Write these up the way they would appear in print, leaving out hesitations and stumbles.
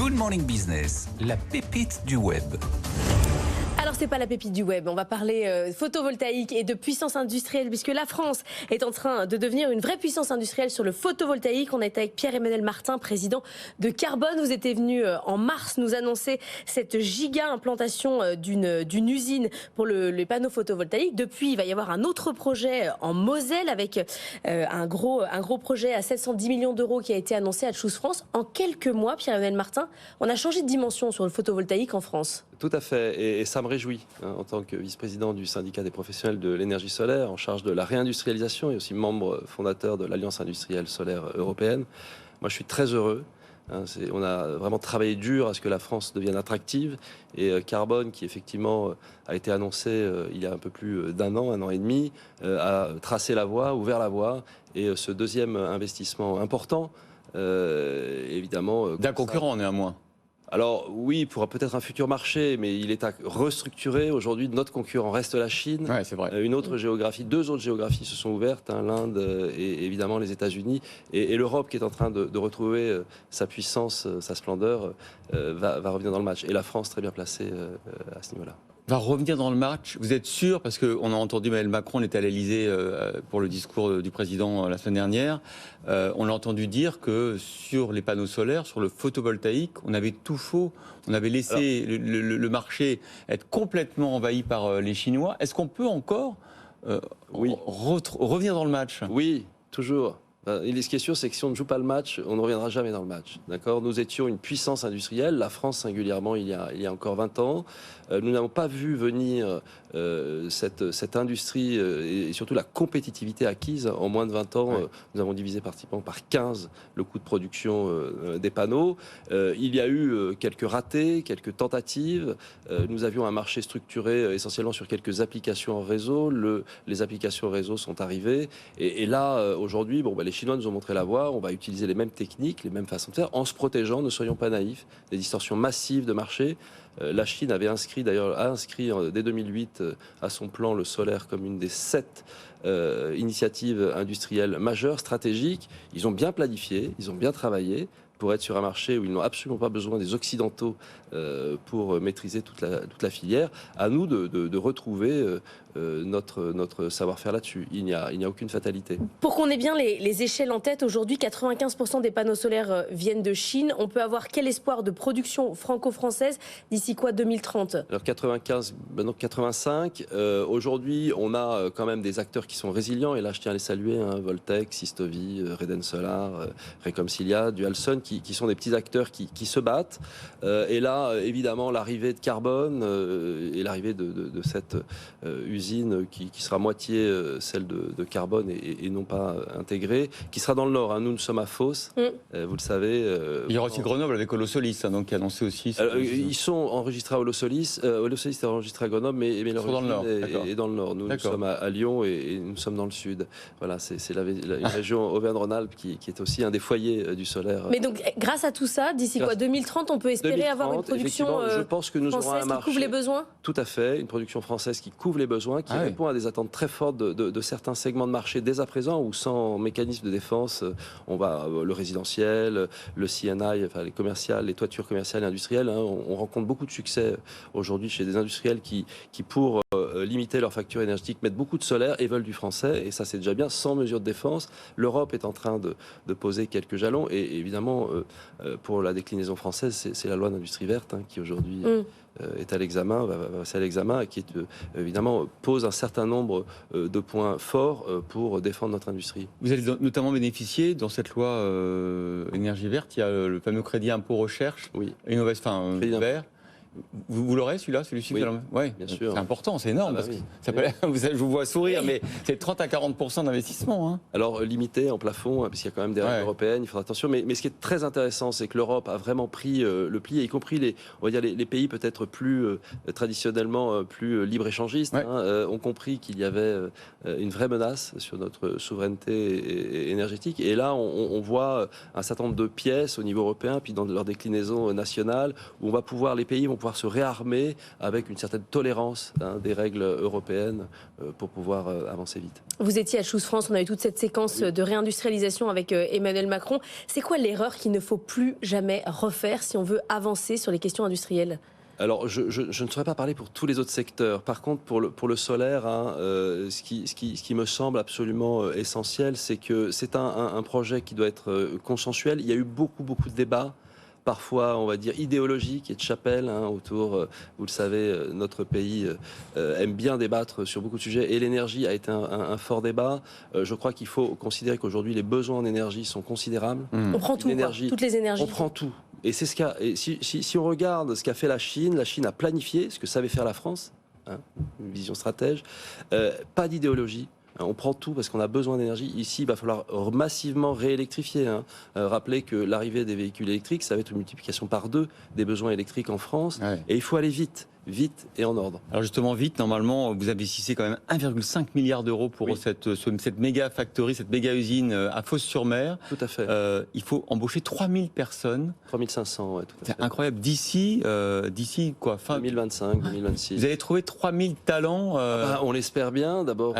Good Morning Business, la pépite du web. Alors c'est pas la pépite du web, on va parler photovoltaïque et de puissance industrielle puisque la France est en train de devenir une vraie puissance industrielle sur le photovoltaïque. On est avec Pierre-Emmanuel Martin, président de Carbone. Vous étiez venu en mars nous annoncer cette giga implantation d'une usine pour les panneaux photovoltaïques. Depuis, il va y avoir un autre projet en Moselle avec un gros projet à 710 millions d'euros qui a été annoncé à Choose France. En quelques mois, Pierre-Emmanuel Martin, on a changé de dimension sur le photovoltaïque en France. Tout à fait, et ça me réjouit, en tant que vice-président du syndicat des professionnels de l'énergie solaire, en charge de la réindustrialisation et aussi membre fondateur de l'Alliance industrielle solaire européenne. Moi, je suis très heureux. On a vraiment travaillé dur à ce que la France devienne attractive, et Carbone, qui effectivement a été annoncé il y a un peu plus d'un an et demi, a tracé la voie, ouvert la voie, et ce deuxième investissement important, évidemment... D'un concurrent néanmoins. Alors oui, pour peut-être un futur marché, mais il est à restructurer. Aujourd'hui, notre concurrent reste la Chine. Ouais, c'est vrai. Une autre géographie, deux autres géographies se sont ouvertes, l'Inde et évidemment les États-Unis. Et l'Europe, qui est en train de retrouver sa puissance, sa splendeur, va revenir dans le match. Et la France, très bien placée à ce niveau-là. Va revenir dans le match. Vous êtes sûr, parce qu'on a entendu Emmanuel Macron, on était à l'Elysée pour le discours du président la semaine dernière, on a entendu dire que sur les panneaux solaires, sur le photovoltaïque, on avait tout faux. On avait laissé le marché être complètement envahi par les Chinois. Est-ce qu'on peut encore revenir dans le match? Oui, toujours. Ce qui est sûr, c'est que si on ne joue pas le match, on ne reviendra jamais dans le match. D'accord ? Nous étions une puissance industrielle, la France singulièrement il y a encore 20 ans. Nous n'avons pas vu venir cette industrie et surtout la compétitivité acquise en moins de 20 ans. Ouais. Nous avons divisé pratiquement par 15 le coût de production des panneaux. Il y a eu quelques ratés, quelques tentatives. Nous avions un marché structuré essentiellement sur quelques applications en réseau. Les applications réseau sont arrivées. Et là, aujourd'hui, les Chinois nous ont montré la voie. On va utiliser les mêmes techniques, les mêmes façons de faire, en se protégeant. Ne soyons pas naïfs. Des distorsions massives de marché. La Chine avait inscrit dès 2008 à son plan le solaire comme une des 7 initiatives industrielles majeures, stratégiques. Ils ont bien planifié, ils ont bien travaillé pour être sur un marché où ils n'ont absolument pas besoin des Occidentaux pour maîtriser toute la filière. À nous de retrouver notre savoir-faire là-dessus. Il n'y a aucune fatalité. Pour qu'on ait bien les échelles en tête, aujourd'hui, 95% des panneaux solaires viennent de Chine. On peut avoir quel espoir de production franco-française d'ici 2030 ? Alors 95, maintenant 85. Aujourd'hui, on a quand même des acteurs qui sont résilients. Et là, je tiens à les saluer. Voltec, Sistovi, Reden Solar, Reconcilia, Dualsun, qui sont des petits acteurs qui se battent. Et là, évidemment, l'arrivée de Carbone et l'arrivée de cette usine qui sera moitié celle de Carbone et non pas intégrée, qui sera dans le Nord. Nous sommes à Fos, vous le savez. Il y aura aussi Grenoble avec Holosolis, donc qui a annoncé aussi. Ils sont enregistrés à Holosolis. Holosolis est enregistré à Grenoble, mais leur usine est dans le Nord. Nous sommes à Lyon et nous sommes dans le Sud. Voilà, c'est la région Auvergne-Rhône-Alpes qui est aussi un des foyers du solaire. Mais donc, grâce à tout ça, d'ici 2030, on peut espérer avoir une production je pense que nous aurons un marché qui couvre les besoins. Tout à fait, une production française qui couvre les besoins, qui répond à des attentes très fortes de certains segments de marché dès à présent, où sans mécanisme de défense, on va le résidentiel, le CNI, enfin les commerciales, les toitures commerciales et industrielles. On rencontre beaucoup de succès aujourd'hui chez des industriels qui pour limiter leur facture énergétique, mettent beaucoup de solaire et veulent du français, et ça c'est déjà bien, sans mesure de défense. L'Europe est en train de poser quelques jalons, et évidemment, pour la déclinaison française, c'est la loi d'industrie verte qui aujourd'hui est à l'examen, va passer à l'examen, et qui évidemment pose un certain nombre de points forts pour défendre notre industrie. Vous allez notamment bénéficier, dans cette loi énergie verte, il y a le fameux crédit impôt recherche, innovation, vert. Vous l'aurez celui-ci Oui, ouais, bien sûr. C'est important, c'est énorme. Parce que je vous vois sourire, mais c'est 30 à 40% d'investissement. Alors limité en plafond, parce qu'il y a quand même des règles européennes, il faudra attention. Mais ce qui est très intéressant, c'est que l'Europe a vraiment pris le pli, y compris les pays peut-être plus traditionnellement plus libre-échangistes, ont compris qu'il y avait une vraie menace sur notre souveraineté énergétique. Et là, on voit un certain nombre de pièces au niveau européen, puis dans leur déclinaison nationale, où les pays vont pouvoir se réarmer avec une certaine tolérance des règles européennes pour pouvoir avancer vite. Vous étiez à Choose France, on a eu toute cette séquence de réindustrialisation avec Emmanuel Macron. C'est quoi l'erreur qu'il ne faut plus jamais refaire si on veut avancer sur les questions industrielles ? Alors, je ne saurais pas parler pour tous les autres secteurs. Par contre, pour le solaire, ce qui me semble absolument essentiel, c'est que c'est un projet qui doit être consensuel. Il y a eu beaucoup de débats, parfois, on va dire, idéologiques et de chapelle autour, vous le savez, notre pays aime bien débattre sur beaucoup de sujets et l'énergie a été un fort débat. Je crois qu'il faut considérer qu'aujourd'hui, les besoins en énergie sont considérables. On prend tout, toutes les énergies. On prend tout. Et c'est si on regarde ce qu'a fait la Chine a planifié ce que savait faire la France, une vision stratège, pas d'idéologie. On prend tout parce qu'on a besoin d'énergie. Ici, il va falloir massivement réélectrifier. Rappelez que l'arrivée des véhicules électriques, ça va être une multiplication par 2 des besoins électriques en France. Ouais. Et il faut aller vite et en ordre. Alors justement, vite, normalement, vous investissez quand même 1,5 milliard d'euros pour cette méga factory, cette méga usine à Fos-sur-Mer. Tout à fait. Il faut embaucher 3000 personnes. 3500, ouais, tout à fait. C'est incroyable. D'ici quoi, fin 2025, 2026. Vous allez trouver 3000 talents. On l'espère bien. D'abord,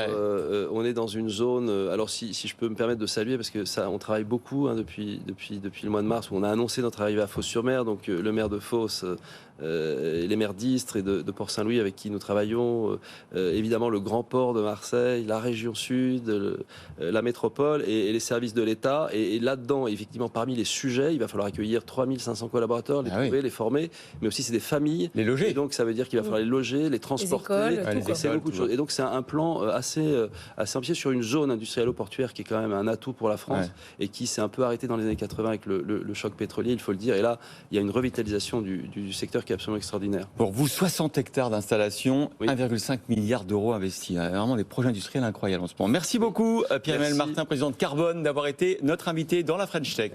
on est dans une zone. Alors, si je peux me permettre de saluer, parce que ça, on travaille beaucoup depuis le mois de mars, où on a annoncé notre arrivée à Fos-sur-Mer. Donc, le maire de Fos, les maires d'Istres et de Port-Saint-Louis avec qui nous travaillons, évidemment le Grand Port de Marseille, la région sud, la métropole et les services de l'État. Et là-dedans, effectivement, parmi les sujets, il va falloir accueillir 3500 collaborateurs, les trouver, les former, mais aussi c'est des familles. Les loger. Et donc ça veut dire qu'il va falloir les loger, les transporter. Les écoles, beaucoup de choses. Et donc c'est un plan assez ambitieux sur une zone industrielle portuaire qui est quand même un atout pour la France et qui s'est un peu arrêté dans les années 80 avec le choc pétrolier, il faut le dire. Et là, il y a une revitalisation du secteur qui est absolument extraordinaire. Pour vous, 60 hectares d'installation, 1,5 milliard d'euros investis. Vraiment des projets industriels incroyables en ce moment. Merci beaucoup, Pierre-Emmanuel Martin, président de Carbone, d'avoir été notre invité dans la French Tech.